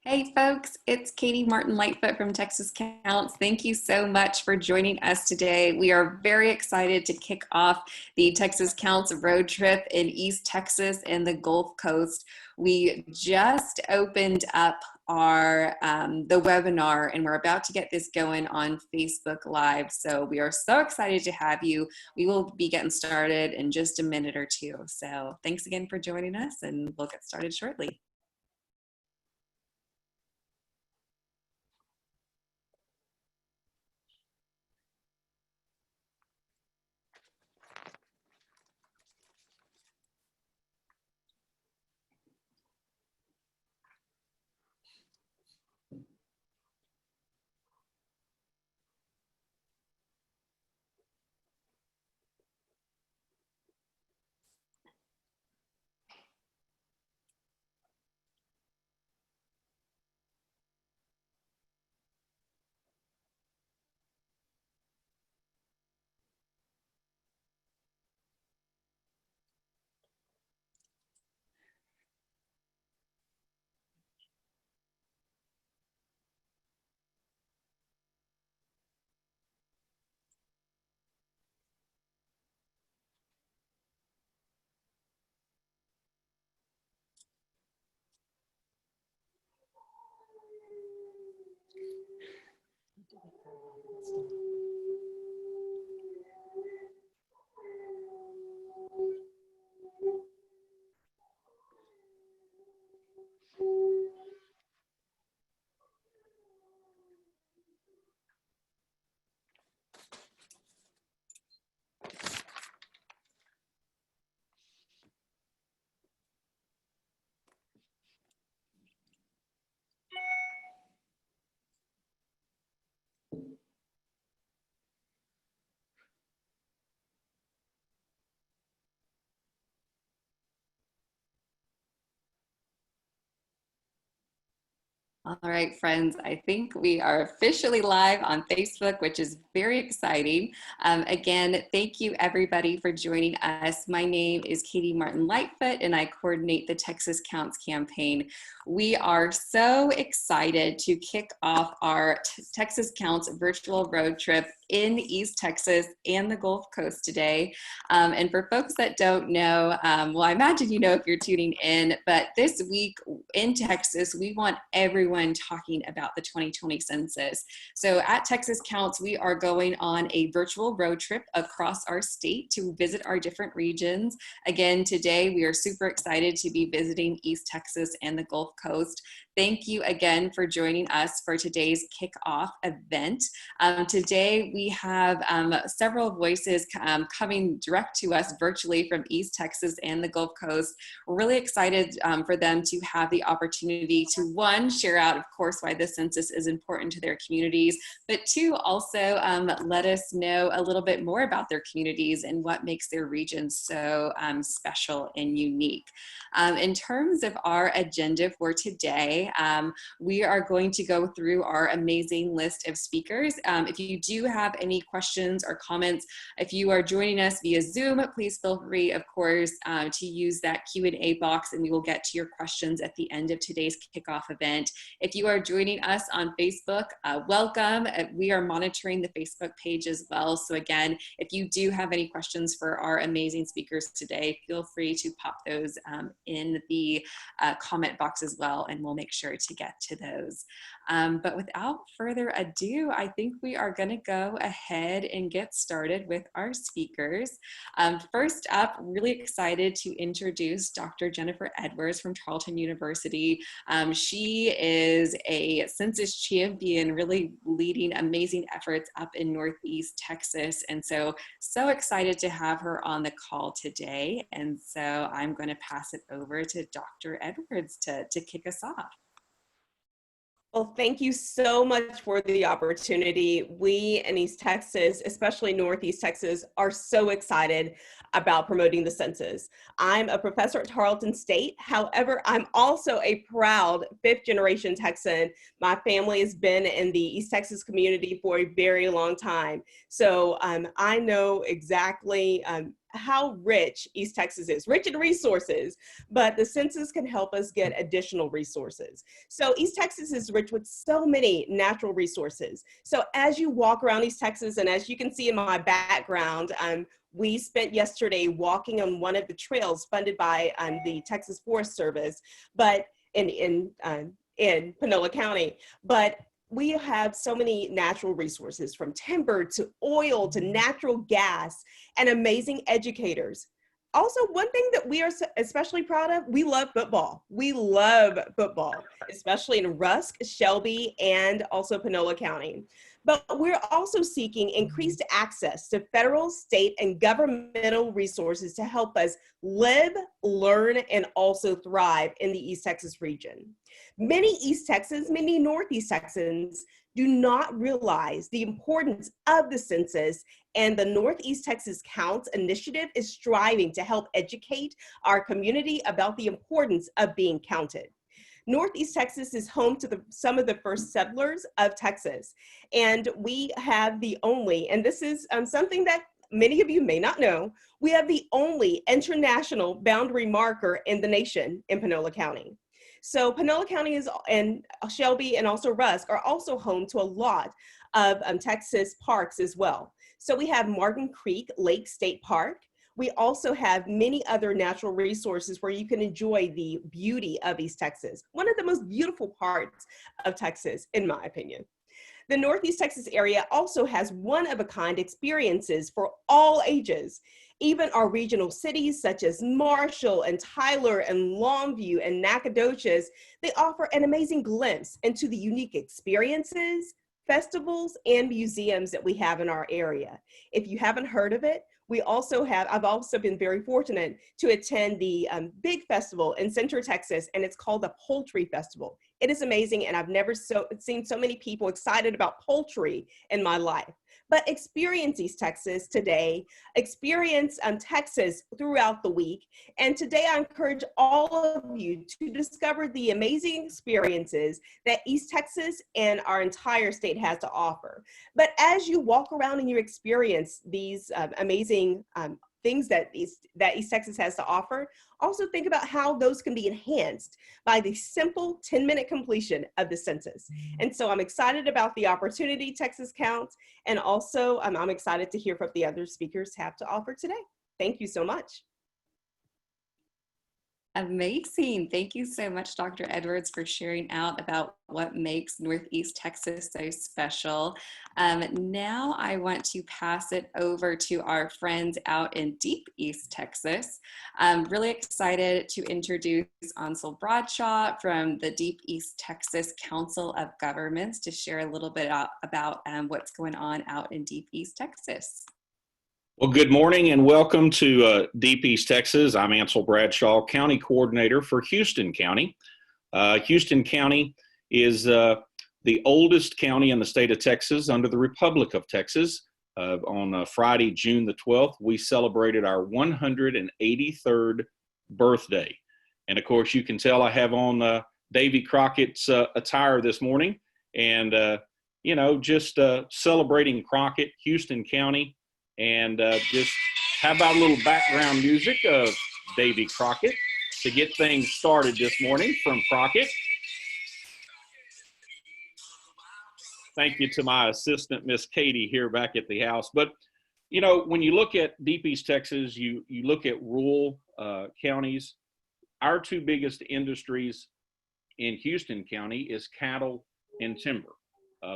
Hey folks, it's Katie Martin Lightfoot from Texas Counts. Thank you so much for joining us today. We are very excited to kick off the Texas Counts road trip in East Texas and the Gulf Coast. We just opened up our the webinar and we're about to get this going on Facebook Live. So we are so excited to have you. We will be getting started in just a minute or two. So thanks again for joining us and we'll get started shortly. All right, friends, I think we are officially live on Facebook, which is very exciting. Again, thank you everybody for joining us. My name is Katie Martin Lightfoot and I coordinate the Texas Counts campaign. We are so excited to kick off our Texas Counts virtual road trip in East Texas and the Gulf Coast today. And for folks that don't know, well, I imagine you know if you're tuning in, but this week in Texas, we want everyone talking about the 2020 census. So at Texas Counts, we are going on a virtual road trip across our state to visit our different regions. Again, today we are super excited to be visiting East Texas and the Gulf Coast. Thank you again for joining us for today's kickoff event. Today we have several voices coming direct to us virtually from East Texas and the Gulf Coast. We're really excited for them to have the opportunity to, one, share out, of course, why the census is important to their communities, but two, also let us know a little bit more about their communities and what makes their regions so special and unique. In terms of our agenda for today, we are going to go through our amazing list of speakers. If you do have any questions or comments, if you are joining us via Zoom, please feel free, of course, to use that Q&A box and we will get to your questions at the end of today's kickoff event. If you are joining us on Facebook, welcome. We are monitoring the Facebook page as well. So again, if you do have any questions for our amazing speakers today, feel free to pop those in the comment box as well, and we'll make sure to get to those. But without further ado, I think we are going to go ahead and get started with our speakers. First up, really excited to introduce Dr. Jennifer Edwards from Tarleton University. She is a census champion, really leading amazing efforts up in Northeast Texas. And so excited to have her on the call today. And so I'm going to pass it over to Dr. Edwards to kick us off. Well, thank you so much for the opportunity. We in East Texas, especially Northeast Texas, are so excited about promoting the census. I'm a professor at Tarleton State. However, I'm also a proud fifth-generation Texan. My family has been in the East Texas community for a very long time. So I know exactly how rich East Texas is, rich in resources, but the census can help us get additional resources. So East Texas is rich with so many natural resources. So as you walk around East Texas, and as you can see in my background, we spent yesterday walking on one of the trails funded by the Texas Forest Service, but in Panola County. But we have so many natural resources, from timber to oil to natural gas, and amazing educators. Also, one thing that we are especially proud of, we love football. We love football, especially in Rusk, Shelby, and also Panola County. But we're also seeking increased access to federal, state, and governmental resources to help us live, learn, and also thrive in the East Texas region. Many Northeast Texans do not realize the importance of the census, and the Northeast Texas Counts initiative is striving to help educate our community about the importance of being counted. Northeast Texas is home to some of the first settlers of Texas, and we have the only, and this is something that many of you may not know, we have the only international boundary marker in the nation in Panola County. So Panola County and Shelby and also Rusk are also home to a lot of Texas parks as well. So we have Martin Creek Lake State Park. We also have many other natural resources where you can enjoy the beauty of East Texas, one of the most beautiful parts of Texas, in my opinion. The Northeast Texas area also has one-of-a-kind experiences for all ages. Even our regional cities such as Marshall and Tyler and Longview and Nacogdoches, they offer an amazing glimpse into the unique experiences, festivals, and museums that we have in our area. If you haven't heard of it, I've also been very fortunate to attend the big festival in Center Texas, and it's called the Poultry Festival. It is amazing, and I've never seen so many people excited about poultry in my life. But experience East Texas today, experience Texas throughout the week. And today I encourage all of you to discover the amazing experiences that East Texas and our entire state has to offer. But as you walk around and you experience these amazing things that East Texas has to offer, also think about how those can be enhanced by the simple 10-minute completion of the census. And so I'm excited about the opportunity Texas Counts, and also I'm excited to hear what the other speakers have to offer today. Thank you so much. Amazing. Thank you so much, Dr. Edwards, for sharing out about what makes Northeast Texas so special. Now I want to pass it over to our friends out in Deep East Texas. I'm really excited to introduce Ansel Bradshaw from the Deep East Texas Council of Governments to share a little bit about what's going on out in Deep East Texas. Well, good morning and welcome to Deep East Texas. I'm Ansel Bradshaw, County Coordinator for Houston County. Houston County is the oldest county in the state of Texas under the Republic of Texas. On Friday, June the 12th, we celebrated our 183rd birthday. And of course, you can tell I have on Davy Crockett's attire this morning. And, just celebrating Crockett, Houston County. And just how about a little background music of Davy Crockett to get things started this morning from Crockett. Thank you to my assistant, Miss Katie, here back at the house. But, when you look at Deep East Texas, you look at rural counties, our two biggest industries in Houston County is cattle and timber.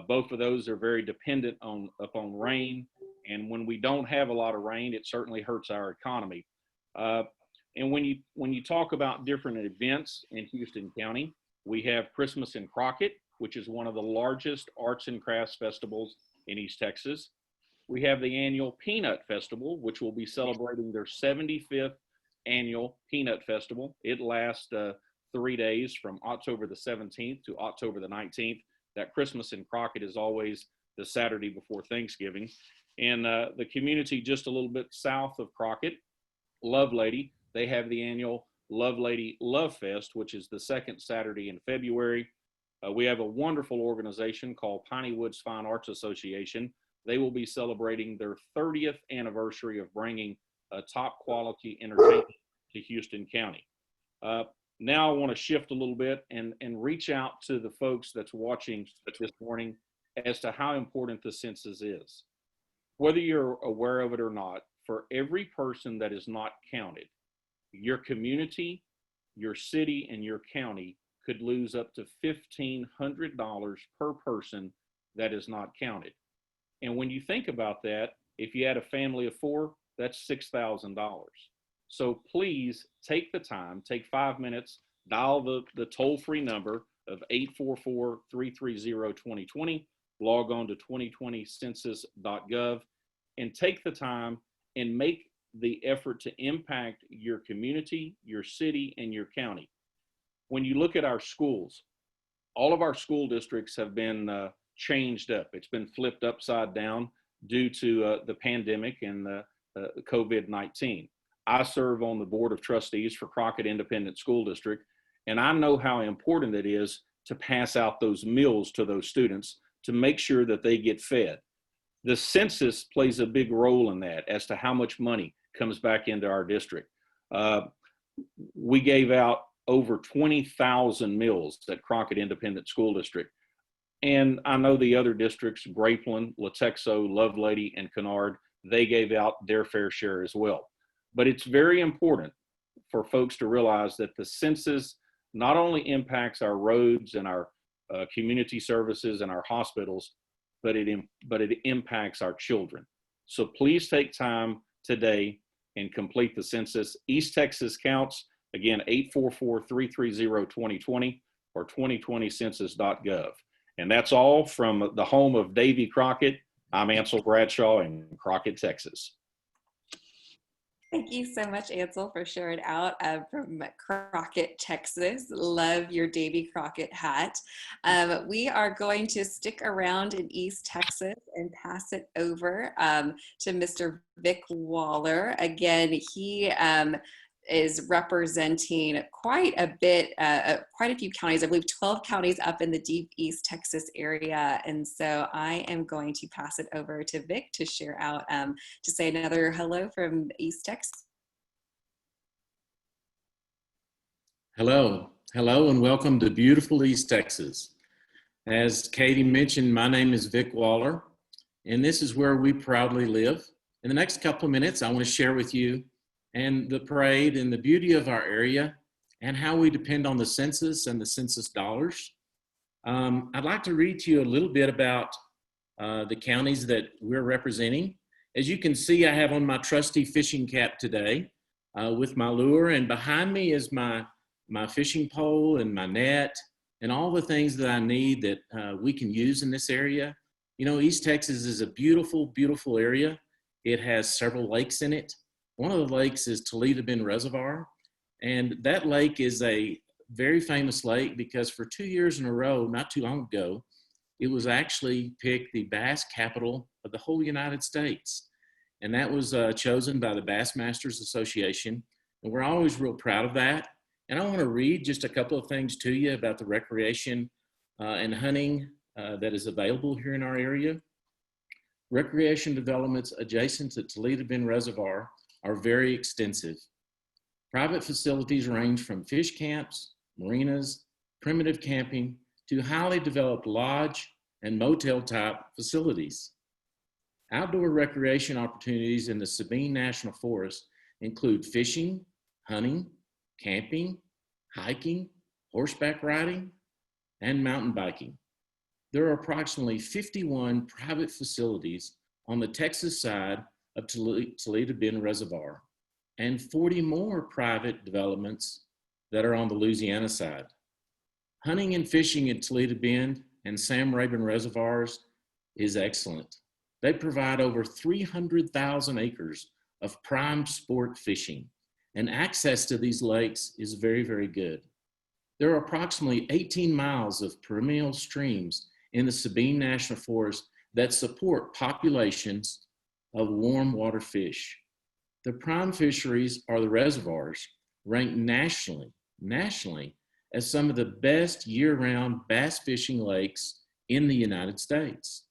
Both of those are very dependent upon rain. And when we don't have a lot of rain, it certainly hurts our economy. And when you talk about different events in Houston County, we have Christmas in Crockett, which is one of the largest arts and crafts festivals in East Texas. We have the annual Peanut Festival, which will be celebrating their 75th annual Peanut Festival. It lasts 3 days from October the 17th to October the 19th. That Christmas in Crockett is always the Saturday before Thanksgiving. And the community just a little bit south of Crockett, Lovelady, they have the annual Lovelady Love Fest, which is the second Saturday in February. We have a wonderful organization called Piney Woods Fine Arts Association. They will be celebrating their 30th anniversary of bringing top quality entertainment to Houston County. Now I want to shift a little bit and reach out to the folks that's watching this morning as to how important the census is. Whether you're aware of it or not, for every person that is not counted, your community, your city, and your county could lose up to $1,500 per person that is not counted. And when you think about that, if you had a family of 4, that's $6,000. So please take the time, take 5 minutes, dial the toll-free number of 844-330-2020, log on to 2020census.gov, and take the time and make the effort to impact your community, your city, and your county. When you look at our schools, all of our school districts have been changed up. It's been flipped upside down due to the pandemic and the COVID-19. I serve on the Board of Trustees for Crockett Independent School District, and I know how important it is to pass out those meals to those students to make sure that they get fed. The census plays a big role in that as to how much money comes back into our district. We gave out over 20,000 meals at Crockett Independent School District. And I know the other districts, Grapeland, Latexo, Lovelady, and Kennard, they gave out their fair share as well. But it's very important for folks to realize that the census not only impacts our roads and our community services and our hospitals, but it impacts our children. So please take time today and complete the census. East Texas counts, again, 844-330-2020 or 2020census.gov. And that's all from the home of Davy Crockett. I'm Ansel Bradshaw in Crockett, Texas. Thank you so much, Ansel, for sharing out from Crockett, Texas. Love your Davy Crockett hat. We are going to stick around in East Texas and pass it over to Mr. Vic Waller. Again, he is representing quite a few counties, I believe 12 counties up in the deep East Texas area. And so I am going to pass it over to Vic to share out, to say another hello from East Texas. Hello, and welcome to beautiful East Texas. As Katie mentioned, my name is Vic Waller, and this is where we proudly live. In the next couple of minutes, I want to share with you and the parade and the beauty of our area and how we depend on the census and the census dollars. I'd like to read to you a little bit about the counties that we're representing. As you can see, I have on my trusty fishing cap today with my lure, and behind me is my fishing pole and my net and all the things that I need that we can use in this area. You know, East Texas is a beautiful, beautiful area. It has several lakes in it. One of the lakes is Toledo Bend Reservoir, and that lake is a very famous lake because for 2 years in a row, not too long ago, it was actually picked the bass capital of the whole United States. And that was chosen by the Bassmasters Association, and we're always real proud of that. And I want to read just a couple of things to you about the recreation and hunting that is available here in our area. Recreation developments adjacent to Toledo Bend Reservoir are very extensive. Private facilities range from fish camps, marinas, primitive camping, to highly developed lodge and motel type facilities. Outdoor recreation opportunities in the Sabine National Forest include fishing, hunting, camping, hiking, horseback riding, and mountain biking. There are approximately 51 private facilities on the Texas side of Toledo Bend Reservoir, and 40 more private developments that are on the Louisiana side. Hunting and fishing at Toledo Bend and Sam Rayburn Reservoirs is excellent. They provide over 300,000 acres of prime sport fishing, and access to these lakes is very, very good. There are approximately 18 miles of perennial streams in the Sabine National Forest that support populations of warm water fish. The prime fisheries are the reservoirs, ranked nationally as some of the best year-round bass fishing lakes in the United States.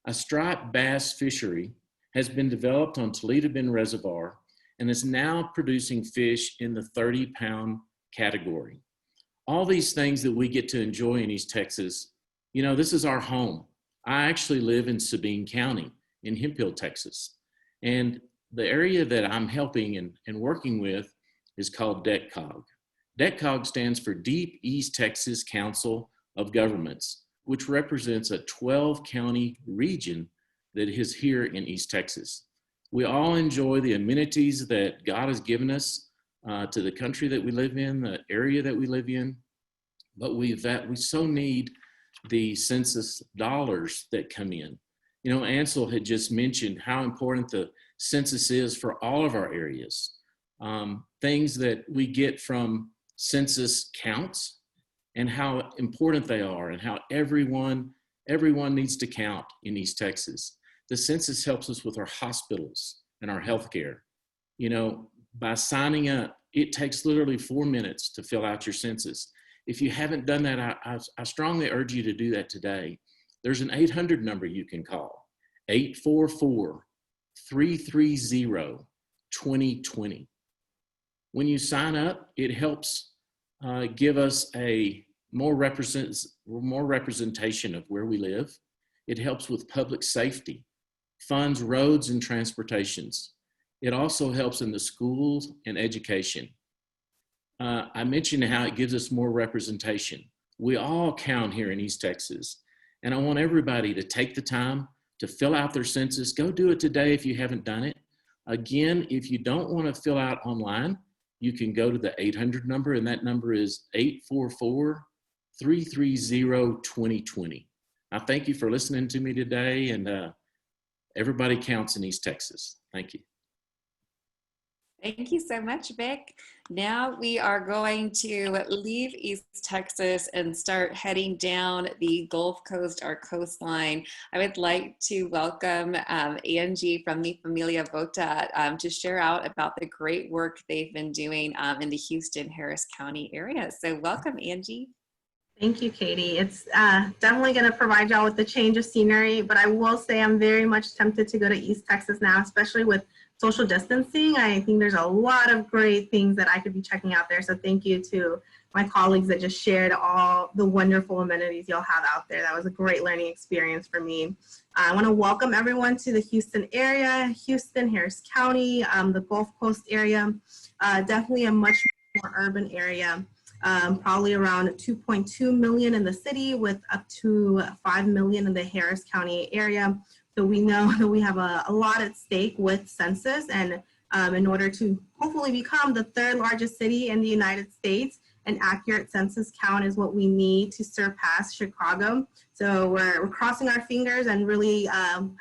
A striped bass fishery has been developed on Toledo Bend Reservoir, and is now producing fish in the 30-pound category. All these things that we get to enjoy in East Texas, you know, this is our home. I actually live in Sabine County in Hemphill, Texas. And the area that I'm helping and working with is called DECCOG. DECCOG stands for Deep East Texas Council of Governments, which represents a 12-county region that is here in East Texas. We all enjoy the amenities that God has given us to the country that we live in, the area that we live in, but we so need the census dollars that come in. You know, Ansel had just mentioned how important the census is for all of our areas. Things that we get from census counts and how important they are and how everyone needs to count in East Texas. The census helps us with our hospitals and our healthcare. You know, by signing up, it takes literally 4 minutes to fill out your census. If you haven't done that, I strongly urge you to do that today. There's an 800 number you can call, 844-330-2020. When you sign up, it helps give us a more representation of where we live. It helps with public safety, funds roads and transportations. It also helps in the schools and education. I mentioned how it gives us more representation. We all count here in East Texas, and I want everybody to take the time to fill out their census. Go do it today if you haven't done it. Again, if you don't want to fill out online, you can go to the 800 number, and that number is 844-330-2020. I thank you for listening to me today, and everybody counts in East Texas. Thank you. Thank you so much, Vic. Now we are going to leave East Texas and start heading down the Gulf Coast, our coastline. I would like to welcome Angie from the Familia Vota to share out about the great work they've been doing in the Houston-Harris County area. So welcome, Angie. Thank you, Katie. It's definitely going to provide y'all with the change of scenery, but I will say I'm very much tempted to go to East Texas now, especially with social distancing. I think there's a lot of great things that I could be checking out there. So thank you to my colleagues that just shared all the wonderful amenities y'all have out there. That was a great learning experience for me. I want to welcome everyone to the Houston area, Houston, Harris County, the Gulf Coast area, definitely a much more urban area. Probably around 2.2 million in the city with up to 5 million in the Harris County area. So we know that we have a lot at stake with census, and in order to hopefully become the third largest city in the United States, an accurate census count is what we need to surpass Chicago. So we're crossing our fingers and really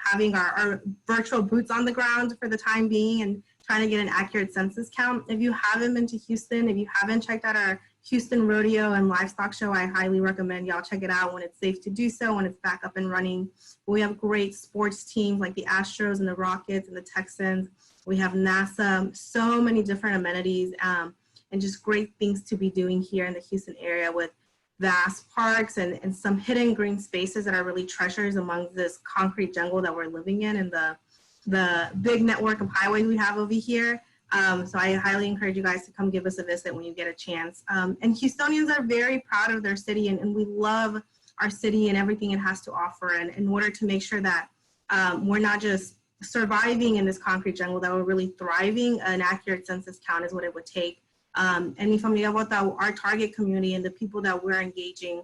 having our virtual boots on the ground for the time being and trying to get an accurate census count. If you haven't been to Houston, if you haven't checked out our Houston Rodeo and Livestock Show, I highly recommend y'all check it out when it's safe to do so, when it's back up and running. We have great sports teams like the Astros and the Rockets and the Texans. We have NASA, so many different amenities and just great things to be doing here in the Houston area with vast parks and some hidden green spaces that are really treasures among this concrete jungle that we're living in and the big network of highways we have over here. So I highly encourage you guys to come give us a visit when you get a chance. And Houstonians are very proud of their city, and we love our city and everything it has to offer. And in order to make sure that we're not just surviving in this concrete jungle, that we're really thriving, an accurate census count is what it would take. And Mi Familia Vota, our target community and the people that we're engaging,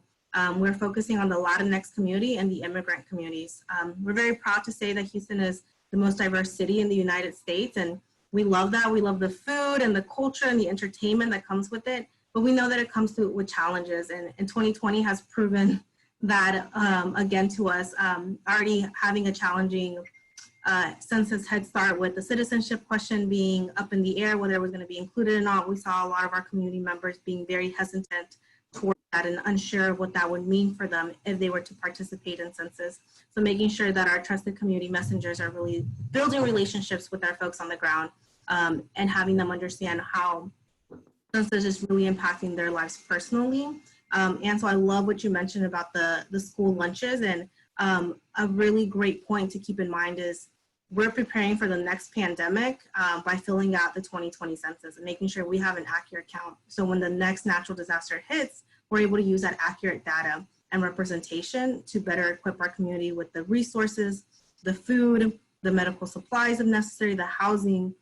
we're focusing on the Latinx community and the immigrant communities. We're very proud to say that Houston is the most diverse city in the United States, and we love that. We love the food and the culture and the entertainment that comes with it, but we know that it comes with challenges, and 2020 has proven that again to us, already having a challenging census head start with the citizenship question being up in the air, whether it was going to be included or not. We saw a lot of our community members being very hesitant toward that and unsure of what that would mean for them if they were to participate in census. So making sure that our trusted community messengers are really building relationships with our folks on the ground and having them understand how census is really impacting their lives personally. And so I love what you mentioned about the school lunches, and a really great point to keep in mind is we're preparing for the next pandemic by filling out the 2020 census and making sure we have an accurate count. So when the next natural disaster hits, we're able to use that accurate data and representation to better equip our community with the resources, the food, the medical supplies if necessary, the housing,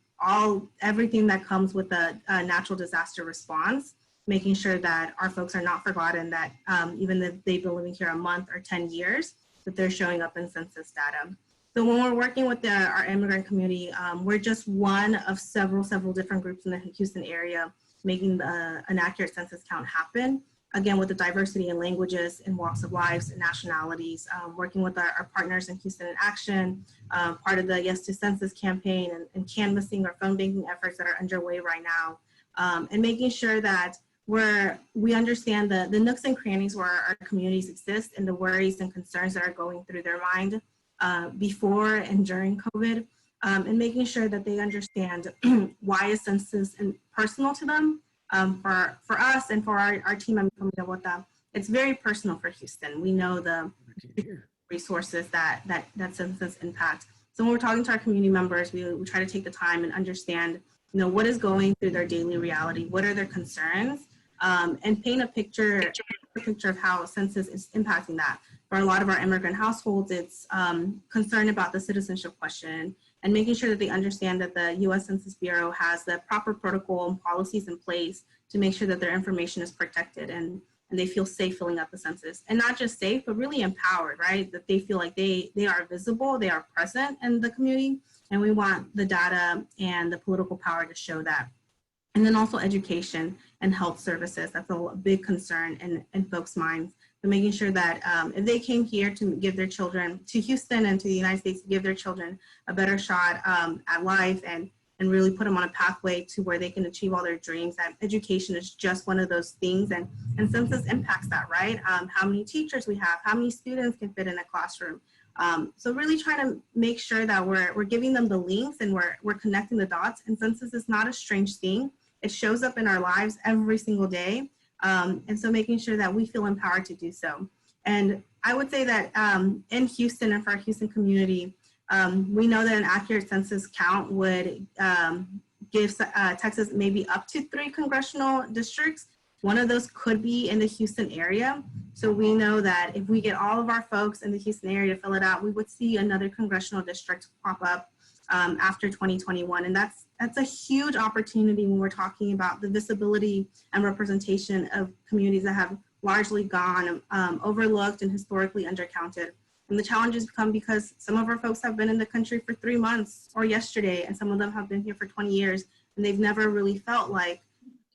everything that comes with a natural disaster response, making sure that our folks are not forgotten, that even if they've been living here a month or 10 years, that they're showing up in census data. So when we're working with our immigrant community, we're just one of several different groups in the Houston area making an accurate census count happen. Again, with the diversity in languages and walks of lives and nationalities, working with our partners in Houston in Action, part of the Yes to Census campaign and canvassing our phone banking efforts that are underway right now, and making sure that we understand the nooks and crannies where our communities exist and the worries and concerns that are going through their mind before and during COVID, and making sure that they understand why a census is personal to them. For us and for our team, I'm coming up with that. It's very personal for Houston. We know the resources that census impact. So when we're talking to our community members, we try to take the time and understand, what is going through their daily reality, what are their concerns, and paint a picture of how census is impacting that. For a lot of our immigrant households, it's concern about the citizenship question and making sure that they understand that the U.S. Census Bureau has the proper protocol and policies in place to make sure that their information is protected and they feel safe filling out the census. And not just safe, but really empowered, right? That they feel like they are visible, they are present in the community, and we want the data and the political power to show that. And then also education and health services. That's a big concern in folks' minds. So making sure that if they came here to give their children to Houston and to the United States to give their children a better shot at life and really put them on a pathway to where they can achieve all their dreams, that education is just one of those things. And census impacts that, right? How many teachers we have, how many students can fit in a classroom. So really trying to make sure that we're giving them the links and we're connecting the dots. And census is not a strange thing. It shows up in our lives every single day. And so making sure that we feel empowered to do so. And I would say that in Houston and for our Houston community, we know that an accurate census count would give Texas maybe up to 3 congressional districts. One of those could be in the Houston area. So we know that if we get all of our folks in the Houston area to fill it out, we would see another congressional district pop up after 2021. And that's a huge opportunity when we're talking about the visibility and representation of communities that have largely gone overlooked and historically undercounted. And the challenges come because some of our folks have been in the country for 3 months or yesterday, and some of them have been here for 20 years, and they've never really felt like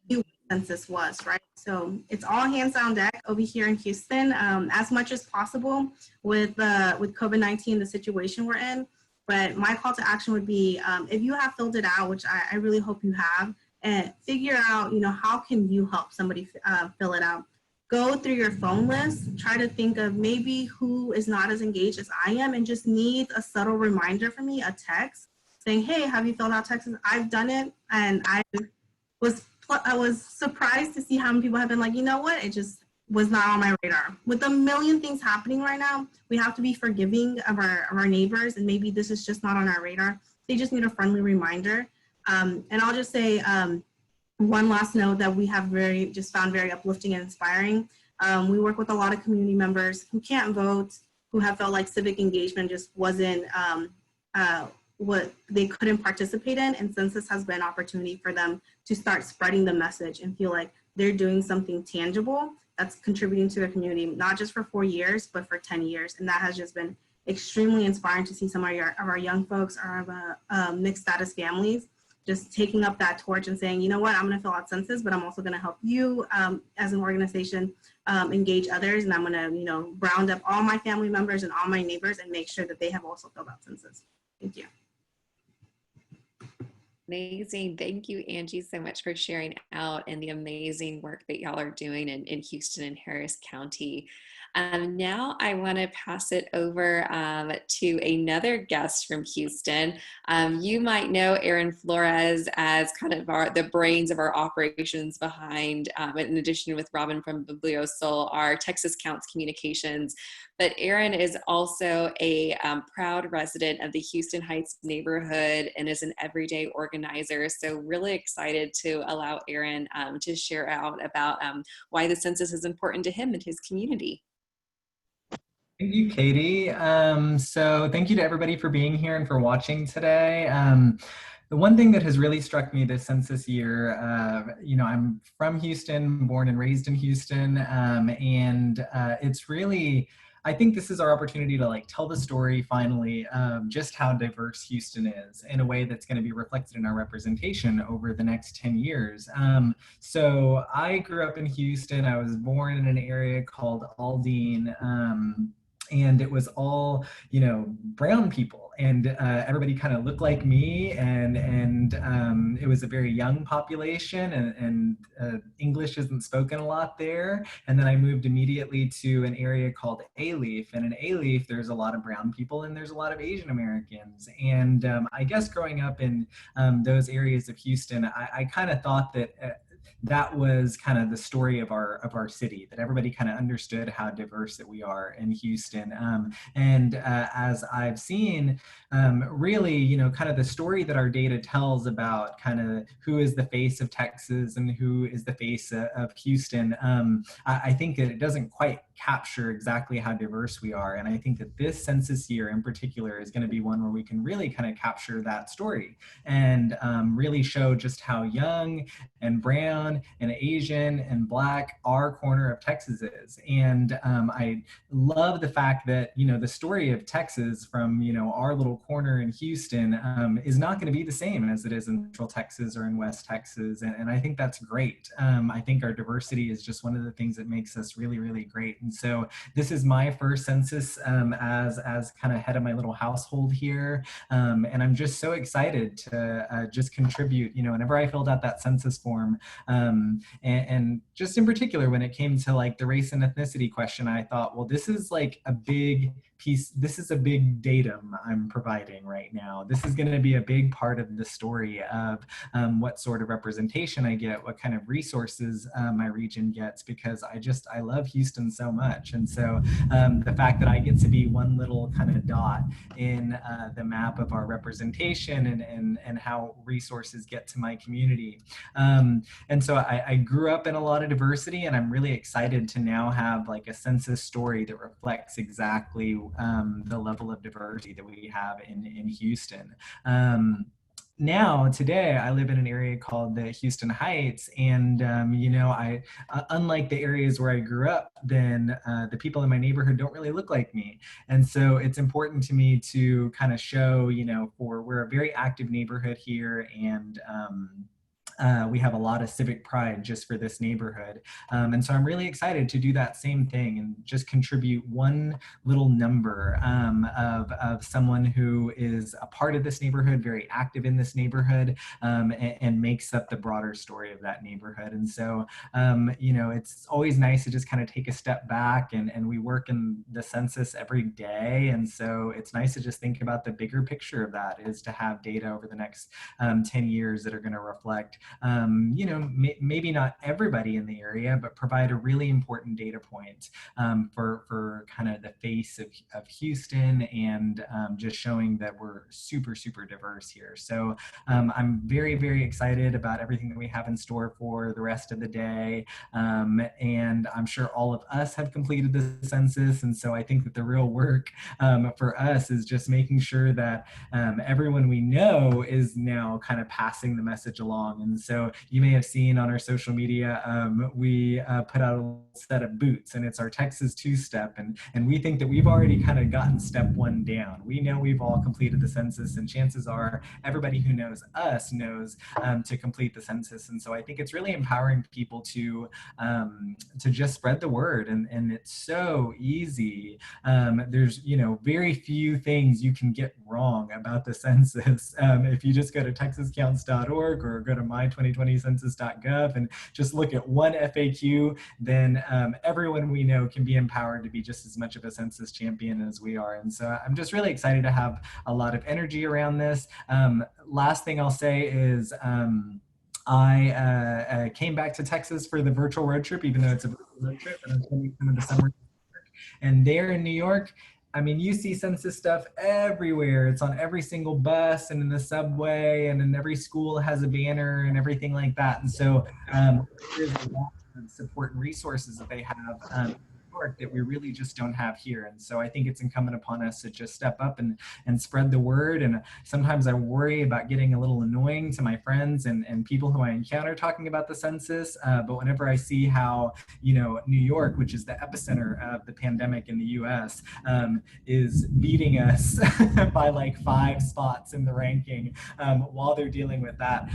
who census was, right? So it's all hands on deck over here in Houston, as much as possible with COVID-19, the situation we're in. But my call to action would be, if you have filled it out, which I really hope you have, and figure out, how can you help somebody fill it out? Go through your phone list, try to think of maybe who is not as engaged as I am and just needs a subtle reminder from me, a text saying, hey, have you filled out Texas? I've done it. And I was surprised to see how many people have been like, you know what, it just was not on my radar. With a million things happening right now, we have to be forgiving of our neighbors, and maybe this is just not on our radar. They just need a friendly reminder. And I'll just say one last note that we have found very uplifting and inspiring. We work with a lot of community members who can't vote, who have felt like civic engagement just wasn't what they couldn't participate in, and census has been an opportunity for them to start spreading the message and feel like they're doing something tangible that's contributing to their community, not just for 4 years, but for 10 years. And that has just been extremely inspiring to see some of our young folks, our mixed status families, just taking up that torch and saying, you know what, I'm gonna fill out census, but I'm also gonna help you as an organization engage others. And I'm gonna, round up all my family members and all my neighbors and make sure that they have also filled out census. Thank you. Amazing. Thank you, Angie, so much for sharing out and the amazing work that y'all are doing in Houston and Harris County. Now I want to pass it over to another guest from Houston. You might know Aaron Flores as kind of the brains of our operations behind, in addition with Robin from Bibliosol, our Texas Counts Communications. But Aaron is also a proud resident of the Houston Heights neighborhood and is an everyday organizer. So really excited to allow Aaron to share out about why the census is important to him and his community. Thank you, Katie. So thank you to everybody for being here and for watching today. The one thing that has really struck me this census year, I'm from Houston, born and raised in Houston, and it's really, I think this is our opportunity to tell the story finally of just how diverse Houston is in a way that's going to be reflected in our representation over the next 10 years. So I grew up in Houston. I was born in an area called Aldine. And it was all, brown people, and everybody kind of looked like me, and it was a very young population, and English isn't spoken a lot there. And then I moved immediately to an area called Alief, and in Alief there's a lot of brown people and there's a lot of Asian Americans. And I guess growing up in those areas of Houston, I kind of thought that that was kind of the story of our city, that everybody kind of understood how diverse that we are in Houston. And as I've seen, really, kind of the story that our data tells about kind of who is the face of Texas and who is the face of Houston, I think that it doesn't quite capture exactly how diverse we are. And I think that this census year in particular is going to be one where we can really kind of capture that story and really show just how young and brown and Asian and Black our corner of Texas is. And I love the fact that, the story of Texas from, our little corner in Houston is not going to be the same as it is in Central Texas or in West Texas. And I think that's great. I think our diversity is just one of the things that makes us really, really great. And so this is my first census as kind of head of my little household here. And I'm just so excited to just contribute, whenever I filled out that census form. And just in particular, when it came to the race and ethnicity question, I thought, well, this is a big piece. This is a big datum I'm providing right now. This is going to be a big part of the story of what sort of representation I get, what kind of resources my region gets, because I love Houston so much. And so the fact that I get to be one little kind of dot in the map of our representation and how resources get to my community. And so I grew up in a lot of diversity, and I'm really excited to now have a census story that reflects exactly the level of diversity that we have in Houston. Now, today, I live in an area called the Houston Heights, and unlike the areas where I grew up, then the people in my neighborhood don't really look like me. And so it's important to me to kind of show, we're a very active neighborhood here, and we have a lot of civic pride just for this neighborhood. And so I'm really excited to do that same thing and just contribute one little number of someone who is a part of this neighborhood, very active in this neighborhood, and makes up the broader story of that neighborhood. And so, it's always nice to just kind of take a step back, and we work in the census every day. And so it's nice to just think about the bigger picture of that, is to have data over the next 10 years that are going to reflect maybe not everybody in the area, but provide a really important data point for kind of the face of Houston, and just showing that we're super, super diverse here. So I'm very, very excited about everything that we have in store for the rest of the day. And I'm sure all of us have completed the census. And so I think that the real work for us is just making sure that everyone we know is now kind of passing the message along. And so you may have seen on our social media, we put out a set of boots, and it's our Texas two-step. And we think that we've already kind of gotten step one down. We know we've all completed the census, and chances are everybody who knows us knows to complete the census. And so I think it's really empowering people to just spread the word. And it's so easy. There's, very few things you can get wrong about the census. If you just go to texascounts.org or go to my my2020census.gov and just look at one FAQ, then everyone we know can be empowered to be just as much of a census champion as we are. And so I'm just really excited to have a lot of energy around this. Last thing I'll say is I came back to Texas for the virtual road trip, even though it's a virtual road trip, and I'm spending some of the summer. And there in New York, I mean, you see census stuff everywhere. It's on every single bus and in the subway, and in every school has a banner and everything like that. And so there's a lot of support and resources that they have in New York that we really just don't have here. And so I think it's incumbent upon us to just step up and spread the word. And sometimes I worry about getting a little annoying to my friends and people who I encounter talking about the census. But whenever I see how, you know, New York, which is the epicenter of the pandemic in the US, is beating us by like 5 spots in the ranking while they're dealing with that,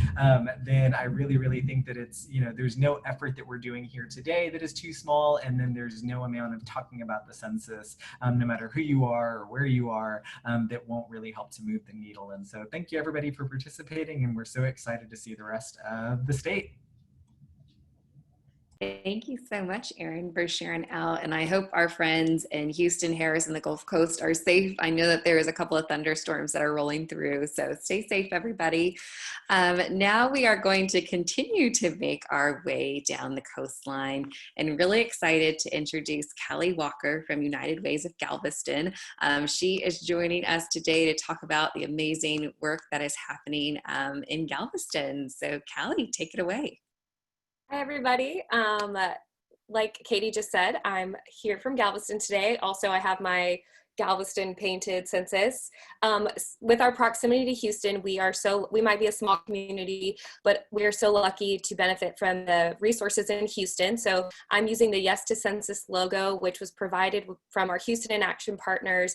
then I really think that it's, you know, there's no effort that we're doing here today that is too small, and then there's no amount of talking about the census, no matter who you are or where you are, that won't really help to move the needle. And so thank you everybody for participating, and we're so excited to see the rest of the state. Thank you so much, Erin, for sharing out. And I hope our friends in Houston, Harris, and the Gulf Coast are safe. I know that there is a couple of thunderstorms that are rolling through, so stay safe, everybody. Now we are going to continue to make our way down the coastline, and really excited to introduce Callie Walker from United Ways of Galveston. She is joining us today to talk about the amazing work that is happening in Galveston. So Callie, take it away. Hi, everybody. Like Katie just said, I'm here from Galveston today. Also, I have my Galveston painted census. With our proximity to Houston, we might be a small community, but we are so lucky to benefit from the resources in Houston. So I'm using the Yes to Census logo, which was provided from our Houston in Action partners.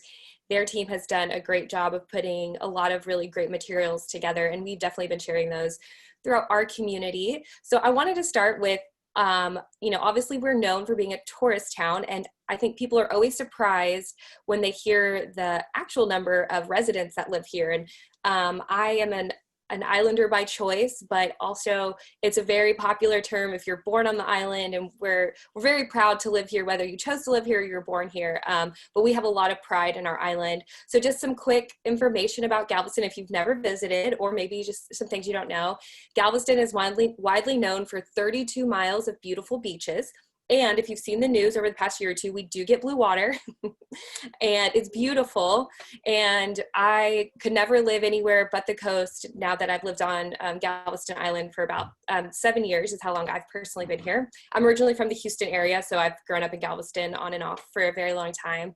Their team has done a great job of putting a lot of really great materials together, and we've definitely been sharing those throughout our community. So I wanted to start with, you know, obviously we're known for being a tourist town, and I think people are always surprised when they hear the actual number of residents that live here. And I am an islander by choice, but also it's a very popular term if you're born on the island, and we're very proud to live here, whether you chose to live here or you're born here. But we have a lot of pride in our island. So just some quick information about Galveston if you've never visited, or maybe just some things you don't know. Galveston is widely known for 32 miles of beautiful beaches. And if you've seen the news over the past year or two, we do get blue water and it's beautiful. And I could never live anywhere but the coast now that I've lived on Galveston Island for about 7 years is how long I've personally been here. I'm originally from the Houston area, so I've grown up in Galveston on and off for a very long time.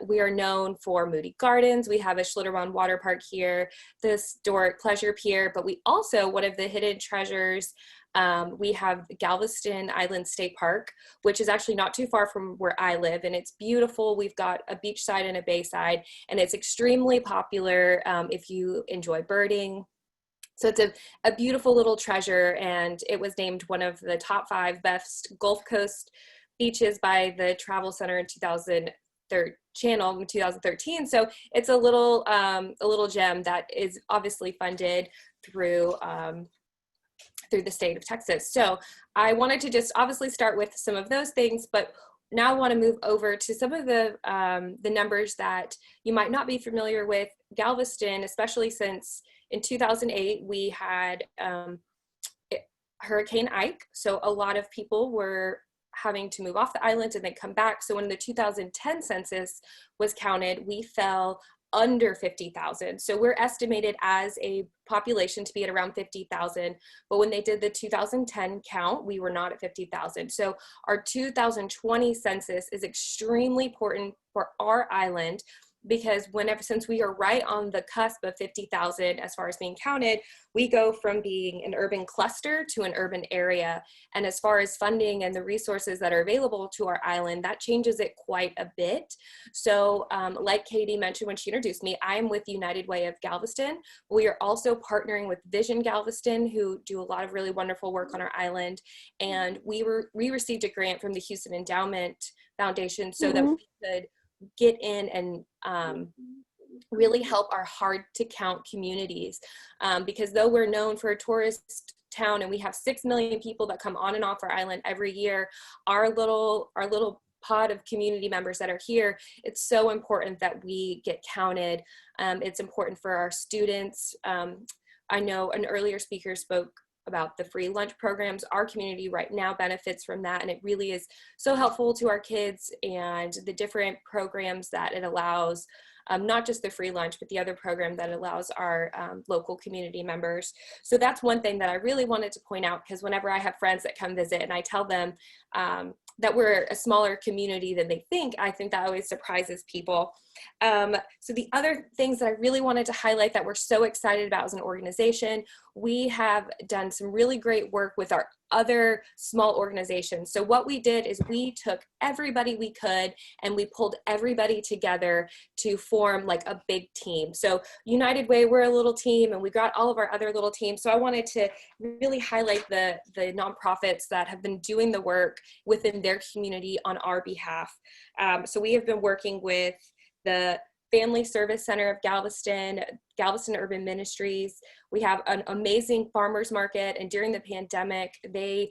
We are known for Moody Gardens. We have a Schlitterbahn water park here, the historic Pleasure Pier, but we also, one of the hidden treasures, we have Galveston Island State Park, which is actually not too far from where I live, and it's beautiful. We've got a beachside and a bayside, and it's extremely popular if you enjoy birding. So it's a beautiful little treasure, and it was named one of the top 5 best Gulf Coast beaches by the Travel Center in 2013. So it's a little gem that is obviously funded through the state of Texas. So I wanted to just obviously start with some of those things, but now I want to move over to some of the numbers that you might not be familiar with. Galveston, especially since in 2008 we had Hurricane Ike, so a lot of people were having to move off the island and then come back. So when the 2010 census was counted, we fell under 50,000. So we're estimated as a population to be at around 50,000. But when they did the 2010 count, we were not at 50,000. So our 2020 census is extremely important for our island, because since we are right on the cusp of 50,000 as far as being counted, we go from being an urban cluster to an urban area. And as far as funding and the resources that are available to our island, that changes it quite a bit. So like Katie mentioned when she introduced me, I am with United Way of Galveston. We are also partnering with Vision Galveston, who do a lot of really wonderful work on our island. And we received a grant from the Houston Endowment Foundation so that we could get in and really help our hard to count communities. Because though we're known for a tourist town and we have 6 million people that come on and off our island every year, our little pod of community members that are here, it's so important that we get counted. It's important for our students. I know an earlier speaker spoke about the free lunch programs. Our community right now benefits from that, and it really is so helpful to our kids and the different programs that it allows, not just the free lunch, but the other program that allows our local community members. So that's one thing that I really wanted to point out, because whenever I have friends that come visit and I tell them that we're a smaller community than they think, I think that always surprises people. So the other things that I really wanted to highlight that we're so excited about as an organization, we have done some really great work with our other small organizations. So what we did is we took everybody we could and we pulled everybody together to form like a big team. So United Way, we're a little team, and we got all of our other little teams. So I wanted to really highlight the nonprofits that have been doing the work within their community on our behalf. So we have been working with the Family Service Center of Galveston, Galveston Urban Ministries. We have an amazing farmers market, and during the pandemic, they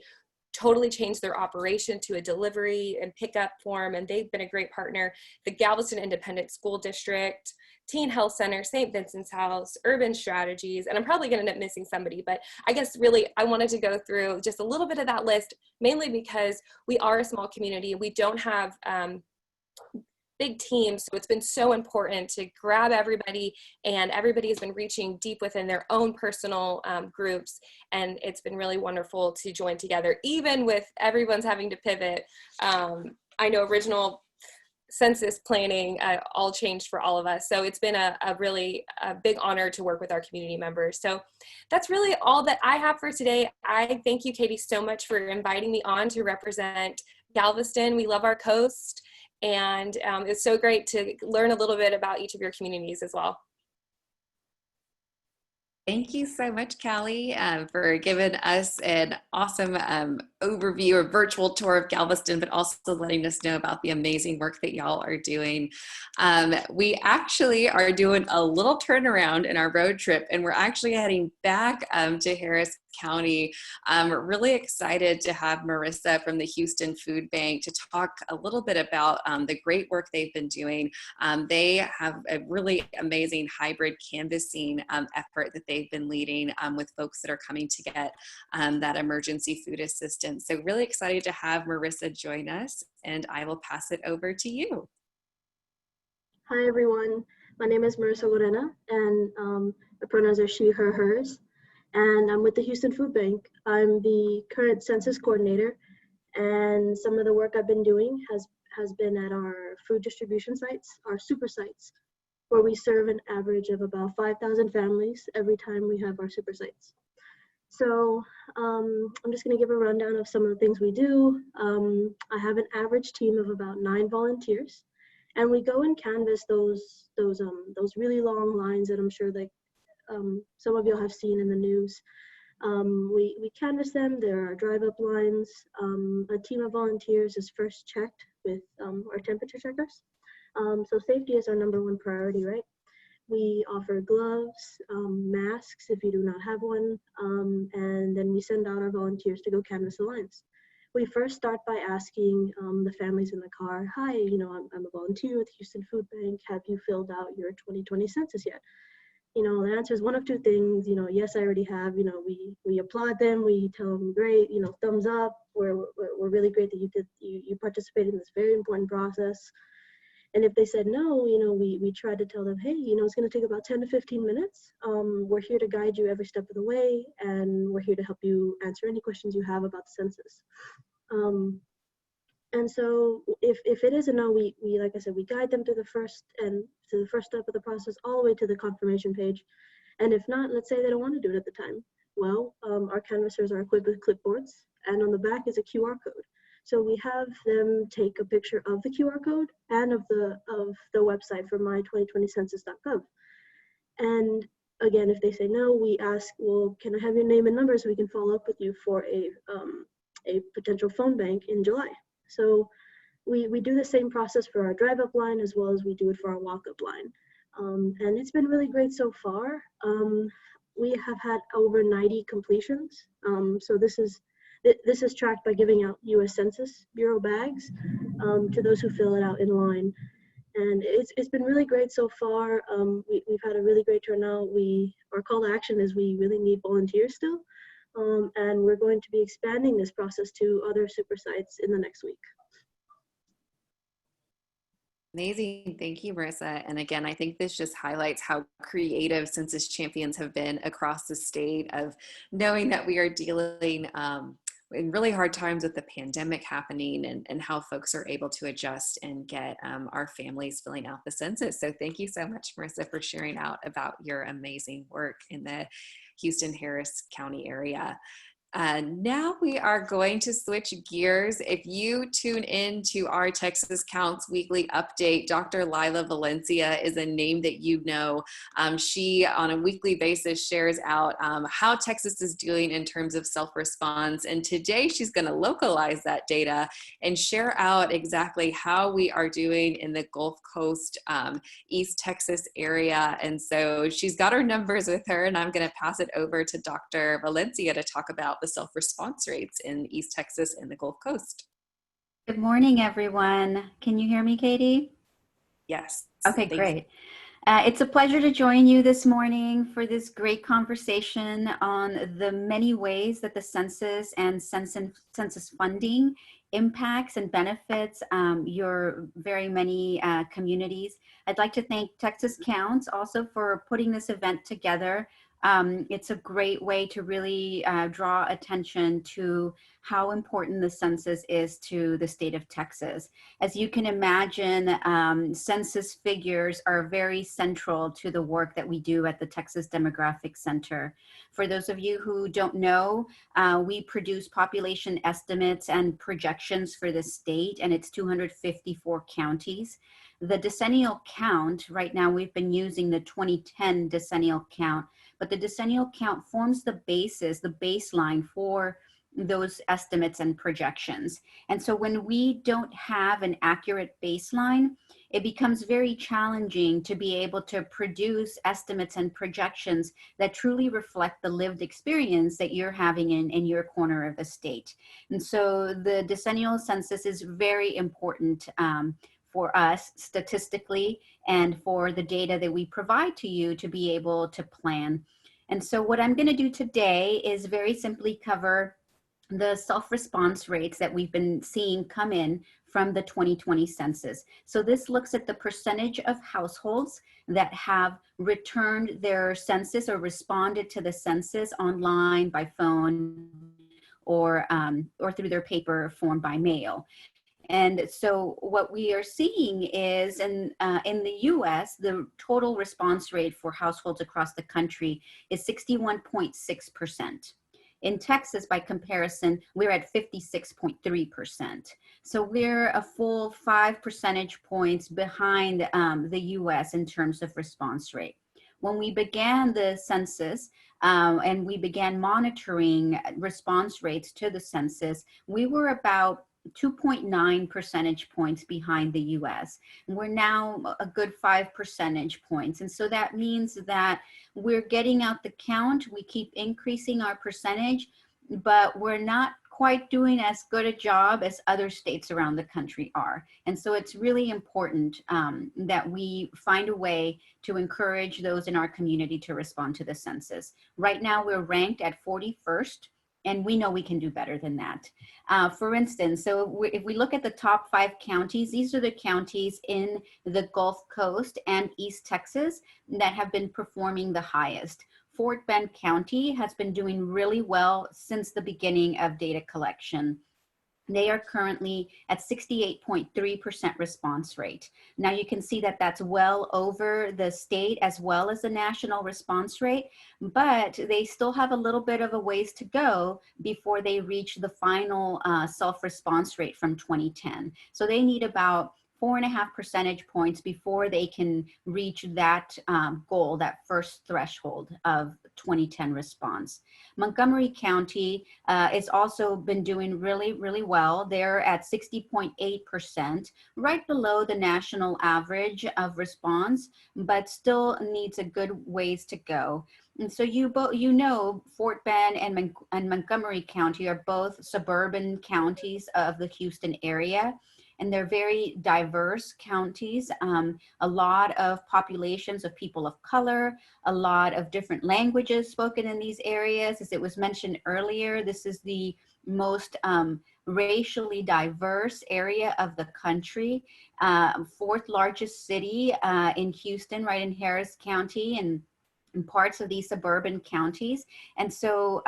totally changed their operation to a delivery and pickup form, and they've been a great partner. The Galveston Independent School District, Teen Health Center, St. Vincent's House, Urban Strategies, and I'm probably gonna end up missing somebody, but I guess really I wanted to go through just a little bit of that list, mainly because we are a small community. We don't have big teams, so it's been so important to grab everybody, and everybody has been reaching deep within their own personal groups, and it's been really wonderful to join together, even with everyone's having to pivot. I know original census planning all changed for all of us, so it's been a really big honor to work with our community members. So that's really all that I have for today. I thank you, Katie, so much for inviting me on to represent Galveston. We love our coast, and it's so great to learn a little bit about each of your communities as well. Thank you so much, Callie, for giving us an awesome overview or virtual tour of Galveston, but also letting us know about the amazing work that y'all are doing. We actually are doing a little turnaround in our road trip, and we're actually heading back to Harris County. Really excited to have Marissa from the Houston Food Bank to talk a little bit about the great work they've been doing. They have a really amazing hybrid canvassing effort that they've been leading with folks that are coming to get that emergency food assistance. So really excited to have Marissa join us, and I will pass it over to you. Hi everyone, my name is Marissa Lorena, and the pronouns are she, her, hers. And I'm with the Houston Food Bank. I'm the current census coordinator, and some of the work I've been doing has been at our food distribution sites, our super sites, where we serve an average of about 5,000 families every time we have our super sites. So I'm just gonna give a rundown of some of the things we do. I have an average team of about 9 volunteers, and we go and canvass those really long lines that I'm sure that some of you have seen in the news. We canvass them. There are drive-up lines. A team of volunteers is first checked with our temperature checkers. So safety is our #1 priority, right? We offer gloves, masks if you do not have one, and then we send out our volunteers to go canvass the lines. We first start by asking the families in the car, hi, I'm a volunteer with Houston Food Bank. Have you filled out your 2020 census yet? The answer is one of two things. Yes, I already have. We applaud them. We tell them, great. Thumbs up. We're really great that you participated in this very important process. And if they said no, we try to tell them, hey, it's going to take about 10 to 15 minutes. We're here to guide you every step of the way, and we're here to help you answer any questions you have about the census. And so if it is a no, we like I said, we guide them to the first step of the process all the way to the confirmation page. And if not, let's say they don't want to do it at the time. Well, our canvassers are equipped with clipboards, and on the back is a QR code. So we have them take a picture of the QR code and of the website for my2020census.gov. And again, if they say no, we ask, well, can I have your name and number so we can follow up with you for a potential phone bank in July? So we do the same process for our drive-up line as well as we do it for our walk-up line. And it's been really great so far. We have had over 90 completions. So this is tracked by giving out U.S. Census Bureau bags to those who fill it out in line. And it's been really great so far. We've had a really great turnout. Our call to action is we really need volunteers still. And we're going to be expanding this process to other super sites in the next week. Amazing. Thank you, Marissa. And again, I think this just highlights how creative census champions have been across the state of knowing that we are dealing in really hard times with the pandemic happening and how folks are able to adjust and get our families filling out the census. So thank you so much, Marissa, for sharing out about your amazing work in the Houston-Harris County area. Now we are going to switch gears. If you tune in to our Texas Counts weekly update, Dr. Lila Valencia is a name that you know. She, on a weekly basis, shares out how Texas is doing in terms of self-response. And today she's going to localize that data and share out exactly how we are doing in the Gulf Coast, East Texas area. And so she's got her numbers with her, and I'm going to pass it over to Dr. Valencia to talk about the self-response rates in East Texas and the Gulf Coast. Good morning, everyone. Can you hear me, Katie? Yes. Okay, great. It's a pleasure to join you this morning for this great conversation on the many ways that the census and census funding impacts and benefits your very many communities. I'd like to thank Texas Counts also for putting this event together. It's a great way to really draw attention to how important the census is to the state of Texas. As you can imagine, census figures are very central to the work that we do at the Texas Demographic Center. For those of you who don't know, we produce population estimates and projections for the state and its 254 counties. The decennial count, right now we've been using the 2010 decennial count, but the decennial count forms the basis, the baseline for those estimates and projections. And so when we don't have an accurate baseline, it becomes very challenging to be able to produce estimates and projections that truly reflect the lived experience that you're having in your corner of the state. And so the decennial census is very important for us statistically and for the data that we provide to you to be able to plan. And so what I'm going to do today is very simply cover the self-response rates that we've been seeing come in from the 2020 census. So this looks at the percentage of households that have returned their census or responded to the census online, by phone, or through their paper form by mail. And so what we are seeing is in the US, the total response rate for households across the country is 61.6%. In Texas, by comparison, we're at 56.3%. So we're a full 5 percentage points behind the US in terms of response rate. When we began the census and we began monitoring response rates to the census, we were about 2.9 percentage points behind the US. And we're now a good 5 percentage points. And so that means that we're getting out the count, we keep increasing our percentage, but we're not quite doing as good a job as other states around the country are. And so it's really important that we find a way to encourage those in our community to respond to the census. Right now, we're ranked at 41st. And we know we can do better than that. For instance, so if we look at the top 5 counties, these are the counties in the Gulf Coast and East Texas that have been performing the highest. Fort Bend County has been doing really well since the beginning of data collection. They are currently at 68.3% response rate. Now you can see that that's well over the state as well as the national response rate, but they still have a little bit of a ways to go before they reach the final self-response rate from 2010. So they need about 4.5 percentage points before they can reach that goal, that first threshold of 2010 response. Montgomery County has also been doing really, really well. They're at 60.8%, right below the national average of response, but still needs a good ways to go. And so you know, Fort Bend and Montgomery County are both suburban counties of the Houston area, and they're very diverse counties. A lot of populations of people of color, a lot of different languages spoken in these areas. As it was mentioned earlier, this is the most racially diverse area of the country. Fourth largest city in Houston, right in Harris County, and in parts of these suburban counties. And so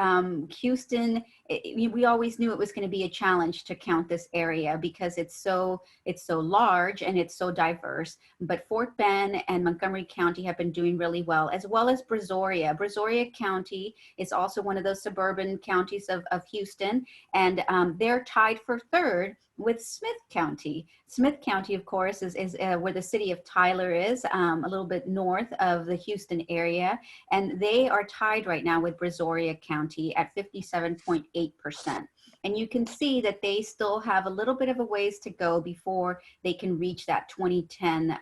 Houston, we always knew it was going to be a challenge to count this area because it's so large and it's so diverse. But Fort Bend and Montgomery County have been doing really well, as Brazoria. Brazoria County is also one of those suburban counties of Houston, and they're tied for third with Smith County. Smith County, of course, is where the city of Tyler is, a little bit north of the Houston area. And they are tied right now with Brazoria County at 57.8%. And you can see that they still have a little bit of a ways to go before they can reach that 2010